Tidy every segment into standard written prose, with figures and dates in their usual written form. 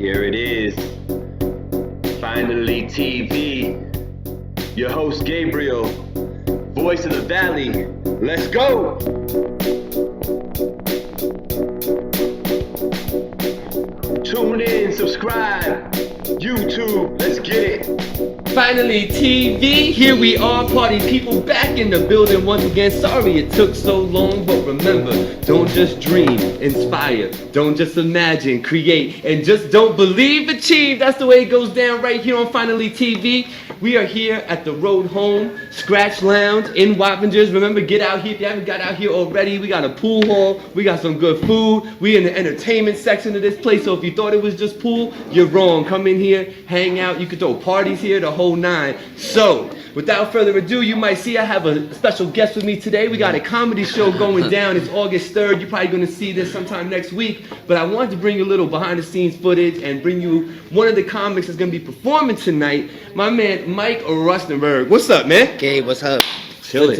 Here it is. Finally TV. Your host Gabriel, voice of the valley. Let's go! Tune in, subscribe. YouTube, let's get it. Finally TV, here we are, party people back in the building once again. Sorry it took so long, but remember, don't just dream, inspire, don't just imagine, create, and just don't believe, achieve. That's the way it goes down right here on Finally TV. We are here at the Road Home Scratch Lounge in Wappingers. Remember, get out here if you haven't got out here already. We got a pool hall, we got some good food, we in the entertainment section of this place, so if you thought it was just pool, you're wrong. Come in here, hang out, you can throw parties here, the whole nine. So, without further ado, you might see I have a special guest with me today. We got a comedy show going down. It's August 3rd. You're probably going to see this sometime next week. But I wanted to bring you a little behind the scenes footage and bring you one of the comics that's going to be performing tonight. My man, Mike Rustenberg. What's up, man? Gabe, what's up? Chilling.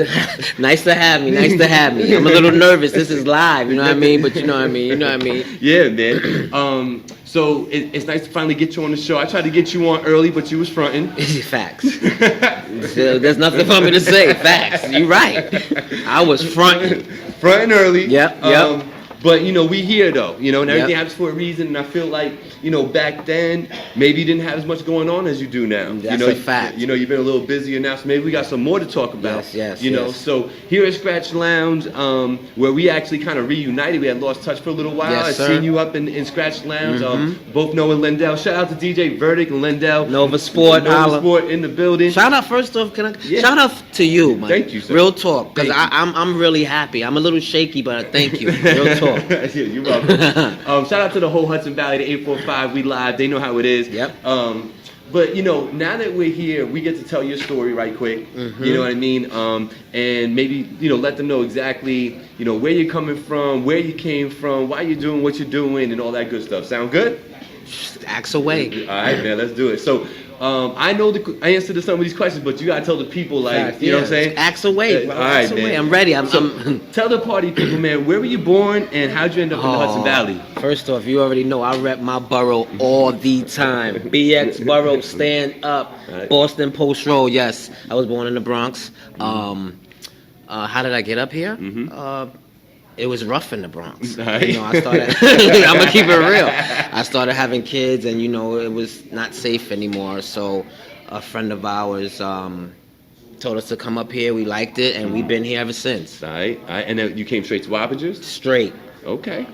Nice to have me. Nice to have me. I'm a little nervous. This is live, you know what I mean? But you know what I mean. You know what I mean? Yeah, man. So it's nice to finally get you on the show. I tried to get you on early, but you was fronting. Facts. There's nothing for me to say. Facts. You're right. I was fronting. Fronting early. Yep. But, you know, we here, though, you know, and everything Yep. happens for a reason, and I feel like, you know, back then, maybe you didn't have as much going on as you do now. That's you know, a fact. You know, you've been a little busier now, so maybe we got some more to talk about. Yes, you know, so here at Scratch Lounge, where we actually kind of reunited, we had lost touch for a little while. Yes, I sir. seen you up in Scratch Lounge, both Noah and Lindell. Shout out to DJ Verdict and Lindell. Nova Sport, Nova Sport in the building. Shout out first off, Yeah. shout out to you, man. Thank you, sir. Real talk, because Thank you. I'm really happy. I'm a little shaky, but thank you. Real talk. Yeah, you're welcome. Shout out to the whole Hudson Valley, the 845. We live. They know how it is. Yep. But you know, now that we're here, we get to tell your story right quick. You know what I mean? And maybe let them know exactly where you're coming from, where you came from, why you're doing what you're doing, and all that good stuff. Sound good? Axe away. All right, man. Let's do it. So. I know the answer to some of these questions, but you gotta tell the people, like, you know what I'm saying? Axe away, bro. All right, Axe away. man. I'm ready. Tell the party people, man, where were you born and how'd you end up in the Hudson Valley? First off, you already know I rep my borough all the time. BX borough, stand up. Right. Boston Post Road. Yes, I was born in the Bronx. How did I get up here? It was rough in the Bronx. Right. I started. I'm gonna keep it real. I started having kids, and it was not safe anymore. So, a friend of ours told us to come up here. We liked it, and we've been here ever since. All right. And then you came straight to Wappingers? Straight. Okay.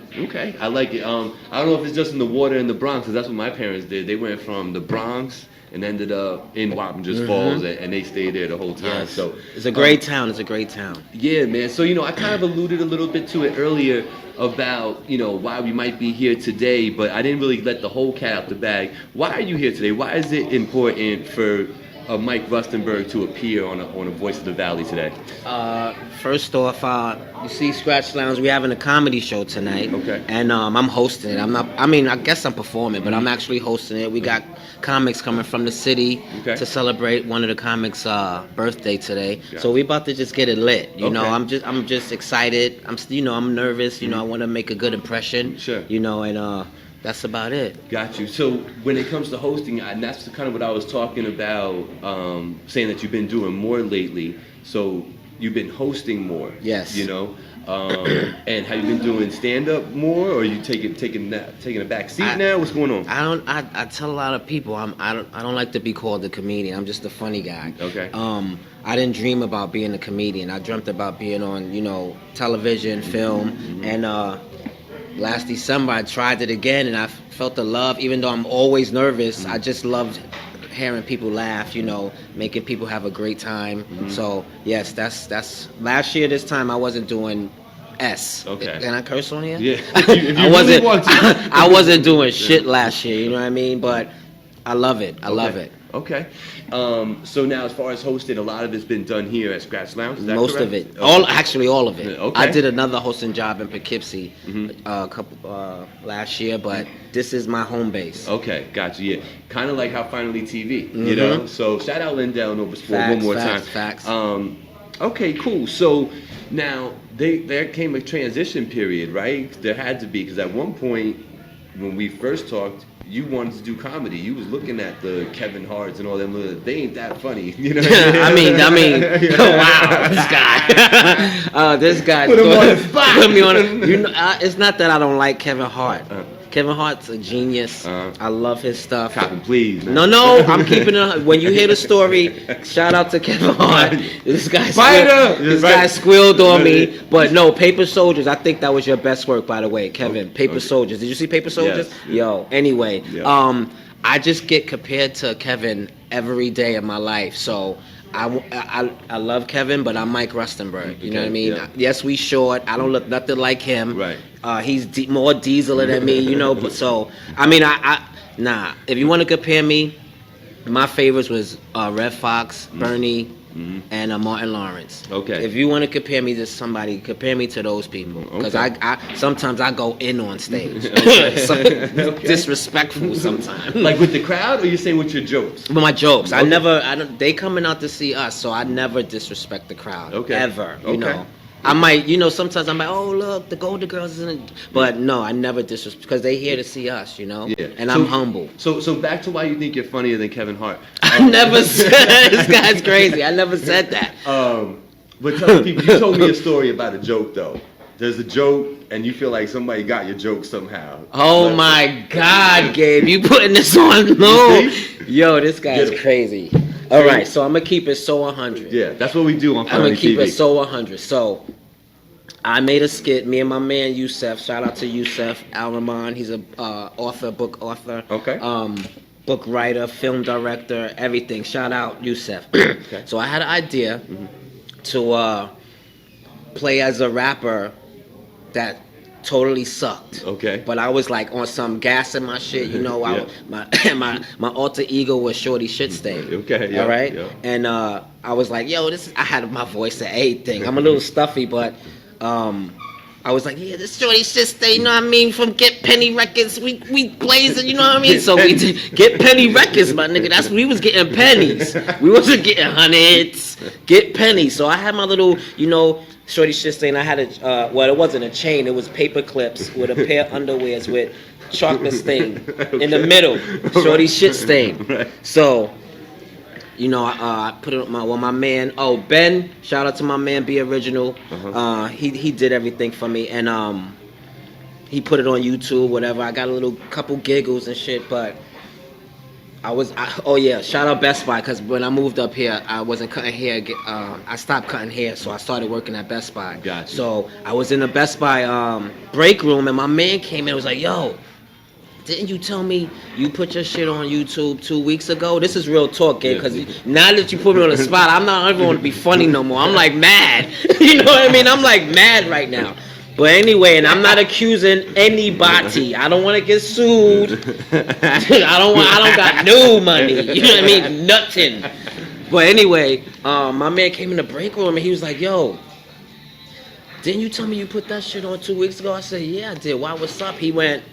I like it. I don't know if it's just in the water in the Bronx, because that's what my parents did. They went from the Bronx and ended up in Wappingers Falls, and they stayed there the whole time. Yes. So It's a great town. It's a great town. yeah, man. So I kind of alluded a little bit to it earlier about why we might be here today, but I didn't really let the whole cat out the bag. Why are you here today? Why is it important for Mike Rustenberg to appear on a Voice of the Valley today? First off, you see Scratch Lounge, we're having a comedy show tonight. Okay. And I'm hosting it. I guess I'm performing, but I'm actually hosting it. We got comics coming from the city to celebrate one of the comics' birthday today. Yeah. So we about to just get it lit. You know, Okay. I'm just excited. I'm nervous. I want to make a good impression. Sure. And that's about it. Got you. So when it comes to hosting, and that's kind of what I was talking about, saying that you've been doing more lately. So you've been hosting more. Yes. And have you been doing stand up more, or are you taking a back seat now? What's going on? I tell a lot of people I don't like to be called a comedian. I'm just a funny guy. Okay. I didn't dream about being a comedian. I dreamt about being on television, film, and last December I tried it again, and I felt the love. Even though I'm always nervous, I just loved hearing people laugh, making people have a great time. So yes, that's last year. This time I wasn't doing S. Okay. Can I curse on here? Yeah. If you I wasn't. really want to. I wasn't doing shit last year. You know what I mean? But I love it. I love it. Okay. So now, as far as hosting, a lot of it's been done here at Scratch Lounge. Is that Most correct? of it. Okay. All of it. Okay. I did another hosting job in Poughkeepsie last year, but this is my home base. Okay, gotcha. Yeah, kind of like how Finally TV, you know. So shout out Lindell and Nova Sport one more time. Facts. Okay, cool. So now there came a transition period, right? There had to be, because at one point when we first talked, you wanted to do comedy. You was looking at the Kevin Harts and all them. They ain't that funny, you know. I mean, wow, this guy Put him on the spot. Put me on. You know, it's not that I don't like Kevin Hart. Kevin Hart's a genius. I love his stuff. Cotton, please. Man. No, I'm keeping it. When you hear the story, shout out to Kevin Hart. This guy squealed on me. But no, Paper Soldiers, I think that was your best work, by the way, Kevin. Paper Soldiers. Did you see Paper Soldiers? Yes. Yo, anyway, I just get compared to Kevin every day of my life. So I love Kevin, but I'm Mike Rustenberg. You know what I mean? Yeah. Yes, we short. I don't look nothing like him. Right. He's more dieseler than me, you know. But so I mean, nah. If you want to compare me, my favorites was Red Fox, Bernie, and Martin Lawrence. Okay. If you want to compare me to somebody, compare me to those people, because I sometimes I go in on stage, disrespectful sometimes. Like with the crowd, or you saying with your jokes? With my jokes, they coming out to see us, so I never disrespect the crowd ever. You know. I might, sometimes I'm like, oh look, the Golden Girls isn't, but no, I never disrespect because they here to see us, and I'm humble. So back to why you think you're funnier than Kevin Hart. I never said this guy's crazy. I never said that. But tell people, you told me a story about a joke though. There's a joke, and you feel like somebody got your joke somehow. Oh my God, Gabe, you putting this on? No, yo, this guy's crazy. All right, so I'm gonna keep it so 100. Yeah, that's what we do on I'm Comedy gonna keep TV. it so 100. So I made a skit. Me and my man Yusef. Shout out to Yusef Al-Rahman. He's a book author. Okay. Book writer, film director, everything. Shout out Yusef. Okay. So I had an idea to play as a rapper that totally sucked. Okay. But I was like on some gas in my shit, my alter ego was Shorty Shit Stain. Okay. Yeah, all right. Yeah. And I was like, yo, I had my voice and everything. I'm a little stuffy, but I was like, yeah, this Shorty Shit Stain, you know what I mean? From Get Penny Records, we blazing, you know what I mean? So we did Get Penny Records, my nigga. That's we was getting pennies. We wasn't getting hundreds. Get pennies. So I had my little, Shorty Shit Stain. I had it wasn't a chain. It was paper clips with a pair of underwears with chocolate stain in the middle. Shorty Shit Stain. Right. So, I put it on my man. Oh, Ben. Shout out to my man, Be Original. He did everything for me, and he put it on YouTube. Whatever. I got a couple giggles and shit, but. Shout out Best Buy, because when I moved up here, I wasn't cutting hair. I stopped cutting hair, so I started working at Best Buy. Gotcha. So I was in the Best Buy break room, and my man came in and was like, yo, didn't you tell me you put your shit on YouTube 2 weeks ago? This is real talk, Gabe, because now that you put me on the spot, I'm not even want to be funny no more. I'm like mad. You know what I mean? I'm like mad right now. But anyway, and I'm not accusing anybody. I don't want to get sued. I don't got no money. You know what I mean? Nothing. But anyway, my man came in the break room and he was like, yo, didn't you tell me you put that shit on 2 weeks ago? I said, yeah, I did. Why, what's up? He went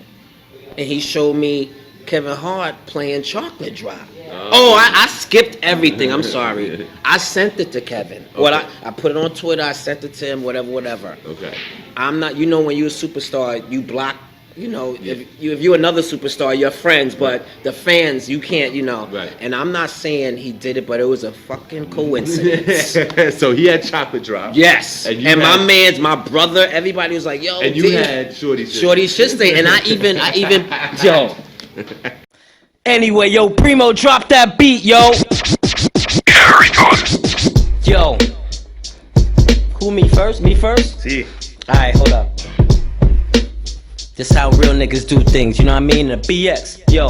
and he showed me Kevin Hart playing Chocolate Drop. I skipped everything. I'm sorry. I sent it to Kevin. Okay. Well, I put it on Twitter. I sent it to him. Whatever. Okay. I'm not. When you're a superstar, you block. If you're another superstar, you're friends. But the fans, you can't. Right. And I'm not saying he did it, but it was a fucking coincidence. So he had Chocolate Drop. Yes. And my brother, everybody was like, yo. And you had Shorty Shit Stain, and I even yo. Anyway, yo, Primo, drop that beat, yo. Yo. Who, me first? Me first? See. Alright, hold up. This how real niggas do things, you know what I mean? The BX, yo.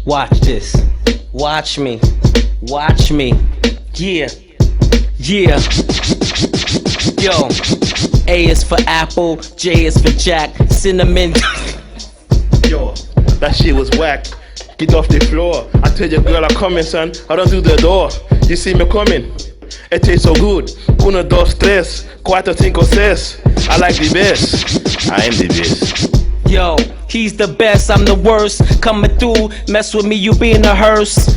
Watch this. Watch me. Watch me. Yeah. Yeah. Yo. A is for apple, J is for Jack, cinnamon. Yo, that shit was whack. Get off the floor. I tell your girl I'm coming, son. I don't do the door. You see me coming? It tastes so good. 1, 2, 3, 4, 5, 6. I like the best. I am the best. Yo, he's the best, I'm the worst. Coming through, mess with me, you be in a hearse.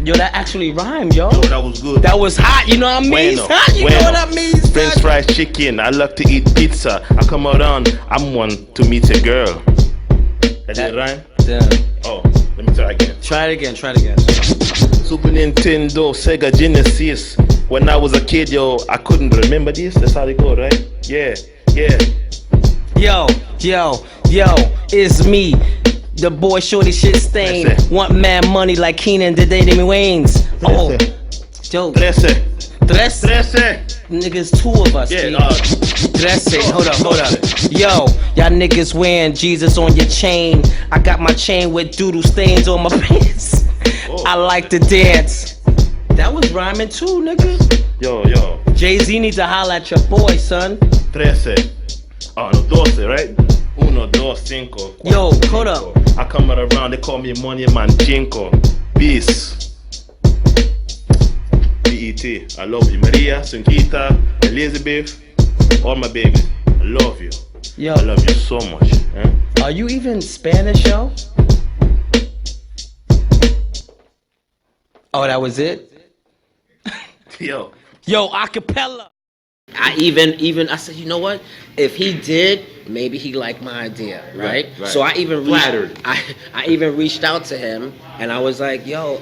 Yo, that actually rhymed, yo. Yo, that was good. That was hot, you know what I mean? Bueno, Hot, you know bueno. what I mean? French son? fries, chicken. I love to eat pizza. I come around. I'm one to meet a girl. That did rhyme? Yeah. Oh, let me try again. Try it again, try it again. Super Nintendo, Sega Genesis. When I was a kid, yo, I couldn't remember this. That's how they go, right? Yeah, yeah. Yo, it's me. The boy shorty shit stain. That's it. Want mad money like Keenan did they Waynes. Oh, yo, 13. tres. 13. Niggas, two of us. Yeah, Dress hold up. Yo, y'all niggas wearing Jesus on your chain. I got my chain with doodle stains on my pants. Oh. I like to dance. That was rhyming too, nigga. Yo. Jay-Z need to holler at your boy, son. 13. Oh, no, 12, right? 1, 2, 5. Yo, hold up. I come around, they call me Money Man Jinko. Peace. B.E.T. I love you. Maria, Sunkita, Elizabeth, all my babies. I love you. Yo. I love you so much. Eh? Are you even Spanish, yo? Oh, that was it? Yo. Yo, acapella. I even I said, you know what? If he did, maybe he liked my idea, right? Right. So I even Flattered. I even reached out to him and I was like, yo,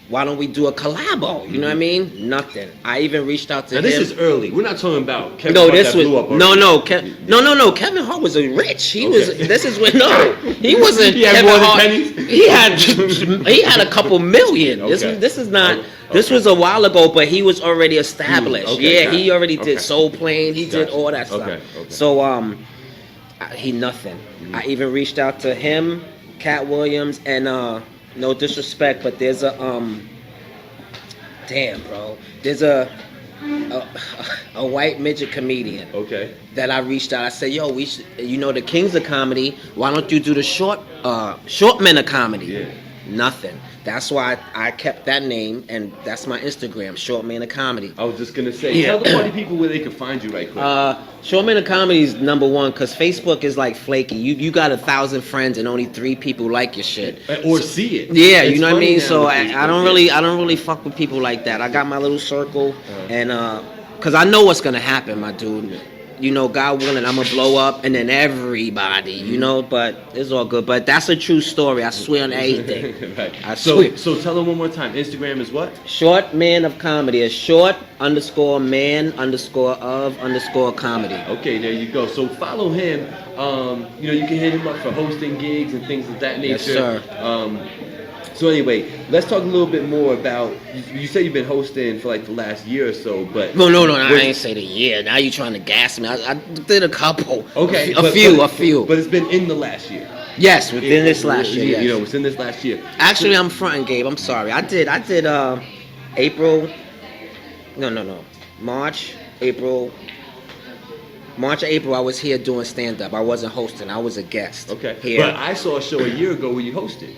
why don't we do a collabo? You know what I mean? Nothing. I even reached out to Now him. this is early. We're not talking about Kevin No, Hart this that was blew up no. already. Kevin Hart was a rich. He Okay. was. This is when he wasn't. He had Kevin more than Hart. pennies? He had a couple million. Okay. This is not. Okay. This was a while ago, but he was already established. Okay, Yeah, gotcha. he already did Okay. Soul Plane. He did Gotcha. all that stuff. Okay. So he nothing. I even reached out to him, Cat Williams, and no disrespect, but there's a damn bro, there's a white midget comedian. Okay. That I reached out. I said, yo, we should, you know, the kings of comedy. Why don't you do the short men of comedy? Yeah. Nothing. That's why I kept that name, and that's my Instagram, Short Men of Comedy. I was just gonna say, Yeah. tell the party people where they can find you right quick. Short Men of Comedy is #1 because Facebook is like flaky. You got 1,000 friends and only 3 people like your shit. Or see it. Yeah, It's you know what I funny mean. now So with I Facebook, don't yeah. really fuck with people like that. I got my little circle, and cause I know what's gonna happen, my dude. You know, God willing, I'm gonna blow up, and then everybody, you know. But it's all good. But that's a true story. I swear on everything. Right. I swear. So tell them one more time. Instagram is what? Short Man of Comedy. It's short_man_of_comedy. Okay, there you go. So follow him. You know, you can hit him up for hosting gigs and things of that nature. Yes, sir. So anyway, let's talk a little bit more about. You say you've been hosting for like the last year or so, but No, I ain't say the year. Now you trying to gas me. I did a couple. Okay, a few. But it's been in the last year. Yes, within this last year. Yes. You know, it's in this last year. Actually, I'm fronting, Gabe. I'm sorry. I did April. No. March, April, I was here doing stand-up. I wasn't hosting. I was a guest. Okay. Here. But I saw a show a year ago where you hosted.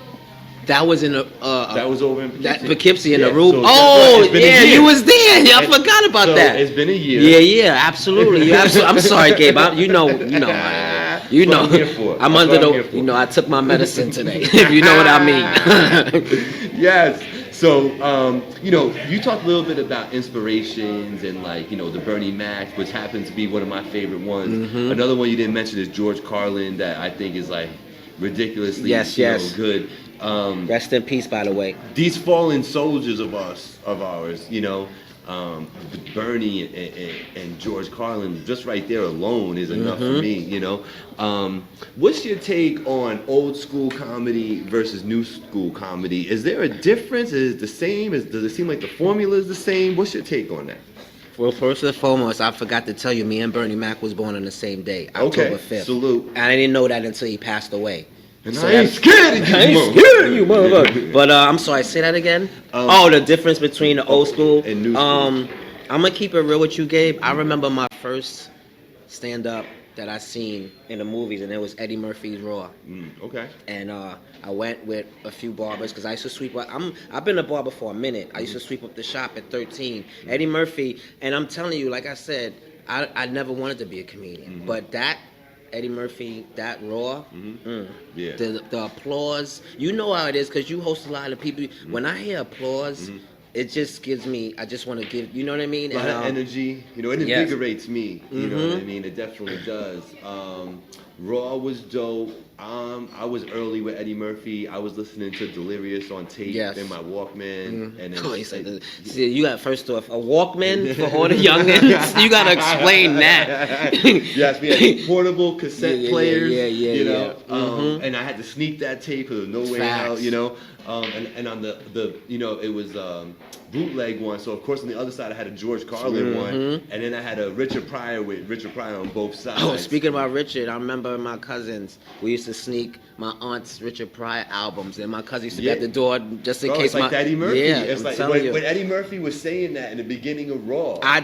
That was in a. That was over in Poughkeepsie. That Poughkeepsie in Yeah, the room. so that's Oh, right. It's been a yeah, year. you was there. Yeah, I And- forgot about so that. It's been a year. Yeah, absolutely. I'm sorry, Gabe. You know. That's what I'm here for. I'm That's under what I'm here the. for. You know, I took my medicine today. If you know what I mean. Yes. So, you know, you talked a little bit about inspirations and like, you know, the Bernie Mac, which happens to be one of my favorite ones. Mm-hmm. Another one you didn't mention is George Carlin, that I think is like ridiculously Yes. good. Rest in peace, by the way. These fallen soldiers of ours, you know, Bernie and George Carlin, just right there alone is enough for me, you know. What's your take on old school comedy versus new school comedy? Is there a difference? Is it the same? Does it seem like the formula is the same? What's your take on that? Well, first and foremost, I forgot to tell you, me and Bernie Mac was born on the same day, October 5th. Salute. And I didn't know that until he passed away. And So I ain't that's- scared of you, I ain't motherfucker. scared of you, motherfucker. But I'm sorry, say that again. The difference between the old school and new school. I'm gonna keep it real with you, Gabe. I remember my first stand-up that I seen in the movies, and it was Eddie Murphy's Raw. Okay. And I went with a few barbers because I used to sweep up. I've been a barber for a minute. I used to sweep up the shop at 13. Eddie Murphy, and I'm telling you, like I said, I never wanted to be a comedian, but that Eddie Murphy, that Raw. Yeah. The applause. You know how it is because you host a lot of people. When I hear applause, it just gives me. I just want to give. You know what I mean? A lot of energy, you know, it Yes. invigorates me. You know what I mean? It definitely does. Raw was dope. I was early with Eddie Murphy. I was listening to Delirious on tape in my Walkman. And then See, you got first off a Walkman for all the youngins. You gotta explain that. Yes, we had portable cassette players. You know, and I had to sneak that tape because there was no way out. You know, and on the you know, it was bootleg one. So of course on the other side I had a George Carlin one, and then I had a Richard Pryor with Richard Pryor on both sides. Oh, speaking about Richard, I remember my cousins. We used to sneak my aunt's Richard Pryor albums, and my cousin used to be at the door just in case. It's like Eddie Murphy. Yeah, it's like when Eddie Murphy was saying that in the beginning of Raw. I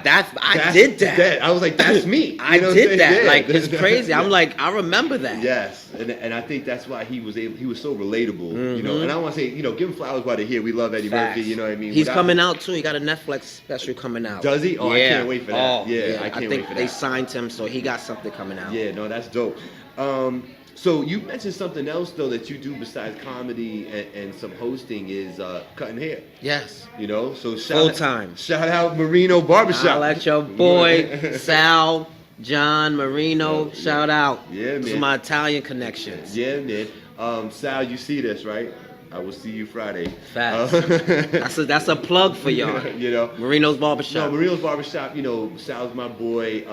did that. I was like, that's me. I did that. Like it's crazy. I'm like, I remember that. Yes, and I think that's why he was so relatable. You know, and I want to say, you know, give him flowers while they're here. We love Eddie Murphy. You know what I mean? He's coming out too. He got a Netflix special coming out. Does he? Oh, yeah. I can't wait for that. I can't wait for that. They signed him, so he got something coming out. Yeah, no, that's dope. So you mentioned something else though that you do besides comedy and some hosting is cutting hair. Yes. You know, so full time. Shout out Marino Barbershop. I'll let your boy Sal, John Marino. Shout out. Yeah, man. To my Italian connections. Yeah, man. Sal, you see this, right? I will see you Friday. Facts. That's a plug for y'all. You know, Marino's Barbershop. No, Marino's Barbershop. You know, Sal's my boy.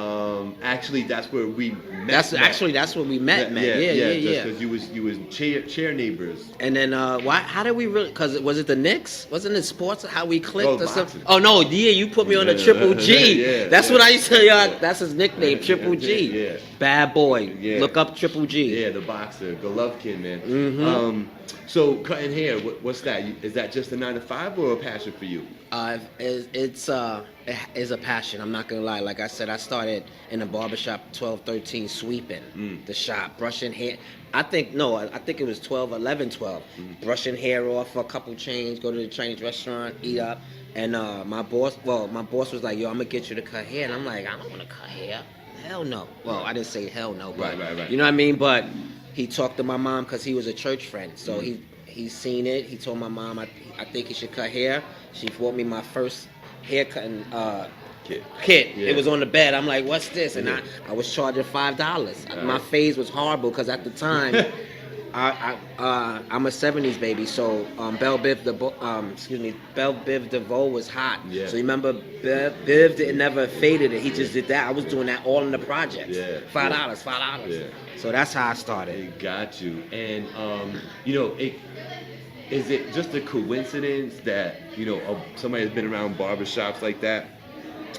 Actually, that's where we met. That's where we met. Yeah. Because you was chair neighbors. And then why? How did we really? Because was it the Knicks? Wasn't it sports? How we clicked or something? Oh no, yeah, you put me on the Triple G. That's what I used to tell y'all. That's his nickname, Triple G. Yeah. Bad boy. Yeah. Look up Triple G. Yeah, the boxer, Golovkin, man. So cutting hair, what's that? Is that just a 9 to 5 or a passion for you? It's a passion. I'm not gonna lie. Like I said, I started in a barbershop 12, 13, sweeping the shop, brushing hair. I think it was 12, 11, 12. Brushing hair off for a couple change, go to the Chinese restaurant, eat up. And my boss was like, yo, I'm gonna get you to cut hair. And I'm like, I don't wanna cut hair. Hell no. Well, I didn't say hell no, but right. You know what I mean? But he talked to my mom because he was a church friend. So he seen it. He told my mom, I think he should cut hair. She bought me my first haircutting kit. Yeah. It was on the bed. I'm like, what's this? And I was charging $5. My phase was horrible because at the time, I'm a 70s baby. So Belle Biv DeVoe was hot. Yeah. So you remember Biv never faded it. He just did that. I was doing that all in the project. Yeah. $5. Yeah. So that's how I started. Got you. And you know, is it just a coincidence that, you know, somebody has been around barbershops like that,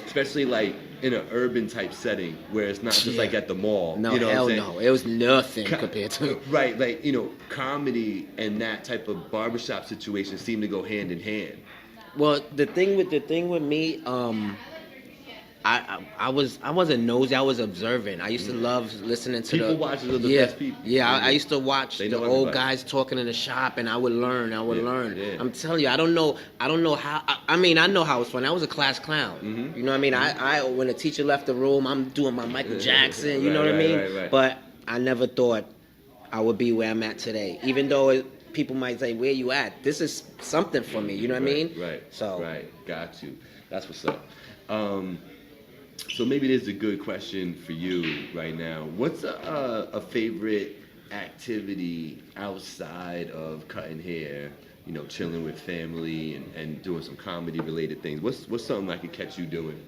especially like in an urban type setting where it's not just like at the mall? No, you know hell no. It was nothing compared to right. Like, you know, comedy and that type of barbershop situation seem to go hand in hand. Well, the thing with me, I wasn't nosy. I was observant. I used to love listening to people watching the best people. Yeah, I used to watch the old guys talking in the shop, and I would learn. Yeah. I'm telling you, I don't know how. I mean, I know how it's fun. I was a class clown. You know what I mean? I when the teacher left the room, I'm doing my Michael Jackson. You know what I mean? Right. But I never thought I would be where I'm at today. Even though people might say, "Where you at?" This is something for me. You know what I mean? Right. So. Right. Got you. That's what's up. So maybe this is a good question for you right now. What's a favorite activity outside of cutting hair, you know, chilling with family and doing some comedy related things? What's something I could catch you doing?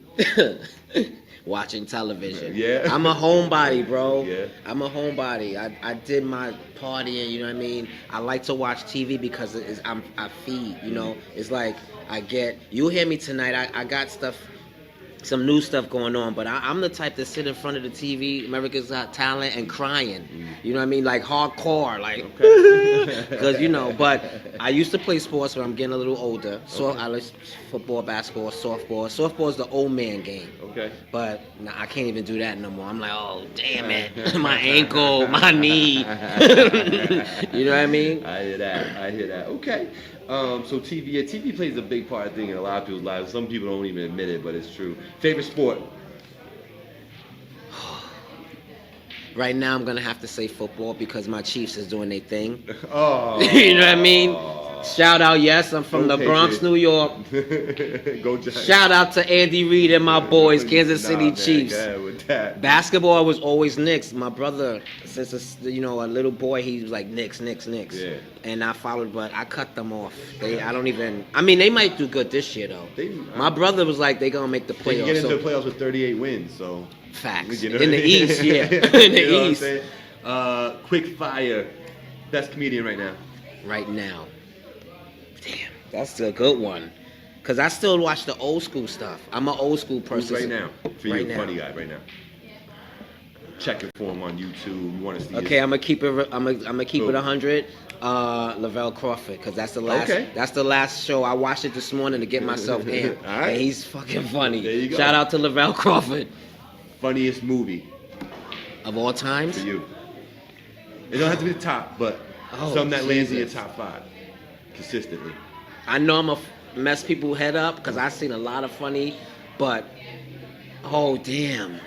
Watching television. Yeah. I'm a homebody, bro. Yeah. I'm a homebody. I did my partying, you know what I mean? I like to watch TV because I feed, you know? It's like you'll hear me tonight, I got some new stuff going on, but I'm the type to sit in front of the TV, America's Got Talent, and crying. You know what I mean? Like hardcore, like, because, you know, but I used to play sports when I'm getting a little older. So I like football, basketball, softball. Softball is the old man game. Okay. But I can't even do that no more. I'm like, oh, damn it. My ankle, my knee. You know what I mean? I hear that. Okay. So TV plays a big part, I think, in a lot of people's lives. Some people don't even admit it, but it's true. Favorite sport? Right now, I'm gonna have to say football because my Chiefs is doing their thing. Oh. You know what I mean? Shout out, yes, I'm from Go the Bronx, Patriots. New York. Go Giants. Shout out to Andy Reid and my boys, Kansas City man, Chiefs. go ahead with that. Basketball was always Knicks. My brother, since a little boy, he was like Knicks. Yeah. And I followed, but I cut them off. They might do good this year though. My brother was like, they gonna make the They can playoffs. get into the playoffs with 38 wins, so. Facts. You know In the what I mean? East, yeah. In You know the what I'm East. saying? Quick fire. Best comedian right now. Right now. Damn, that's a good one. Cause I still watch the old school stuff. I'm an old school Who's person. right now? For you, Right now. funny guy, right now. Check it for him on YouTube. You want to see Okay, his- I'm gonna keep it. I'm gonna keep Who? it 100. Lavelle Crawford, cause that's the last. Okay. That's the last show. I watched it this morning to get myself in. All right. And he's fucking funny. There you go. Shout out to Lavelle Crawford. funniest movie Of all times. for you. It don't have to be the top, but Oh, something that lands in your Jesus. top 5 consistently. I know I'm gonna mess people head up because I've seen a lot of funny, but oh damn.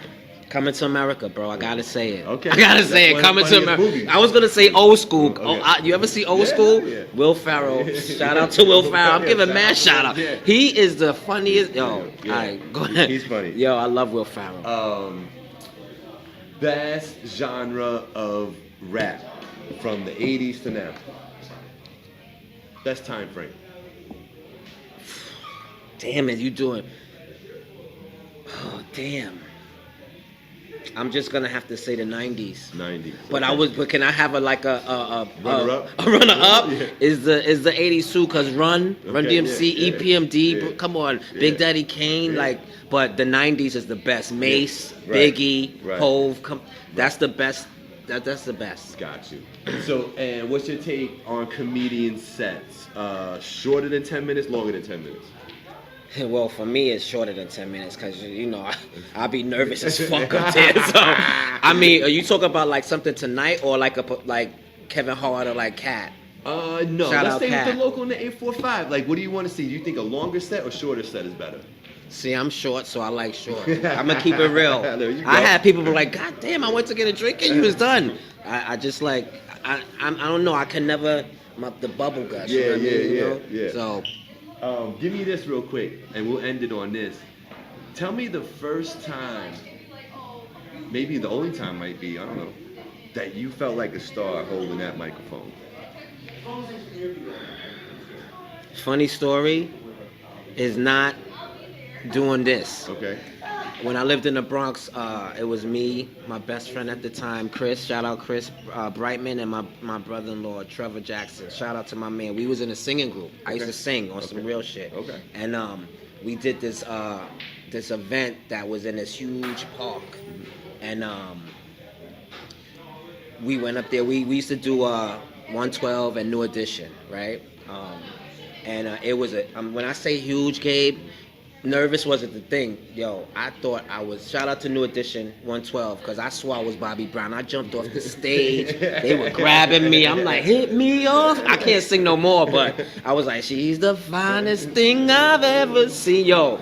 Coming to America, bro. I gotta say it. Okay. I gotta That's say one it. of the Coming to funniest America. movies. I was gonna say old school. Okay. You ever see old Yeah, school? yeah. Will Ferrell. Shout out to Will Ferrell. I'm Yeah, giving shout mad out to shout him. out. Yeah. He is the funniest. Yo, Yeah. all right, go ahead. He's funny. Yo, I love Will Ferrell. Best genre of rap from the 80s to now. Best time frame. Damn it, you doing? Oh damn. I'm just gonna have to say the 90s. 90s. But okay. but can I have a runner-up? Runner-up? A runner-up Yeah. is the 80s too, cause Run Okay, DMC, yeah, yeah, EPMD, yeah. come on, Big Yeah. Daddy Kane, Yeah. but the 90s is the best. Mace, Right. Biggie, Right. Hove, that's the best. That's the best. Got you. So, and what's your take on comedian sets? Shorter than 10 minutes, longer than 10 minutes? Well, for me, it's shorter than 10 minutes, cause I'll be nervous as fuck up there. So, I mean, are you talking about like something tonight or like Kevin Hart or like Cat? No. Shout Let's out stay Cat. with the local in the 845. Like, what do you want to see? Do you think a longer set or shorter set is better? See, I'm short, so I like short. I'm gonna keep it real. There you go. I had people be like, God damn, I went to get a drink and you was done. I just like, I don't know. I can never, the bubble gush. You know what I mean, you know? yeah. So, Give me this real quick, and we'll end it on this. Tell me the first time, maybe the only time might be, I don't know, that you felt like a star holding that microphone. funny story is not doing this. Okay. When I lived in the Bronx, it was me, my best friend at the time, Chris. Shout out Chris Brightman, and my brother-in-law Trevor Jackson. Shout out to my man. We was in a singing group. I used to sing on some real shit. Okay. And we did this event that was in this huge park, and we went up there. We used to do 112 and New Edition, right? And it was when I say huge, Gabe. Nervous wasn't the thing. Yo, I thought I was, shout out to New Edition 112, because I swore I was Bobby Brown. I jumped off the stage. They were grabbing me. I'm like, hit me off. I can't sing no more, but I was like, she's the finest thing I've ever seen. Yo,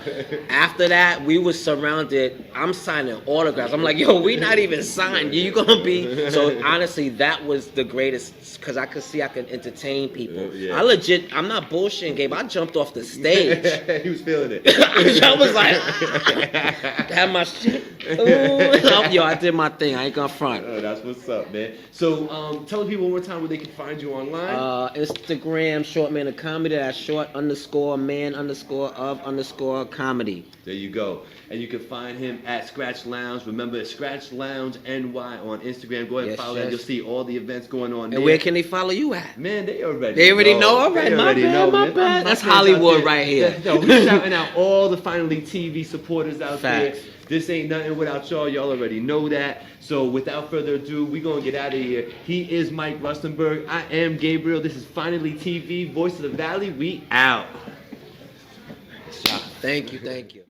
after that, we was surrounded. I'm signing autographs. I'm like, yo, we not even signed. You gonna be? So honestly, that was the greatest, because I could see I could entertain people. Yeah. I legit, I'm not bullshitting, Gabe. I jumped off the stage. He was feeling it. I was like, had my shit. Ooh. Yo, I did my thing. I ain't gonna front. Oh, that's what's up, man. So, tell the people one more time where they can find you online. Instagram, Short Man of Comedy. That's short_man_of_comedy. There you go. And you can find him at Scratch Lounge. Remember, it's Scratch Lounge NY on Instagram. Go ahead and Yes, follow that. yes. You'll see all the events going on there. And where can they follow you at? Man, they already They already know? All They right, my already bad, know, my man. bad. That's friends out Hollywood there. right here. Yeah, no, we shouting out all the Finally TV supporters out Facts. there. This ain't nothing without y'all. Y'all already know that. So without further ado, we gonna get out of here. He is Mike Rustenberg. I am Gabriel. This is Finally TV, Voice of the Valley. We out. Thank you.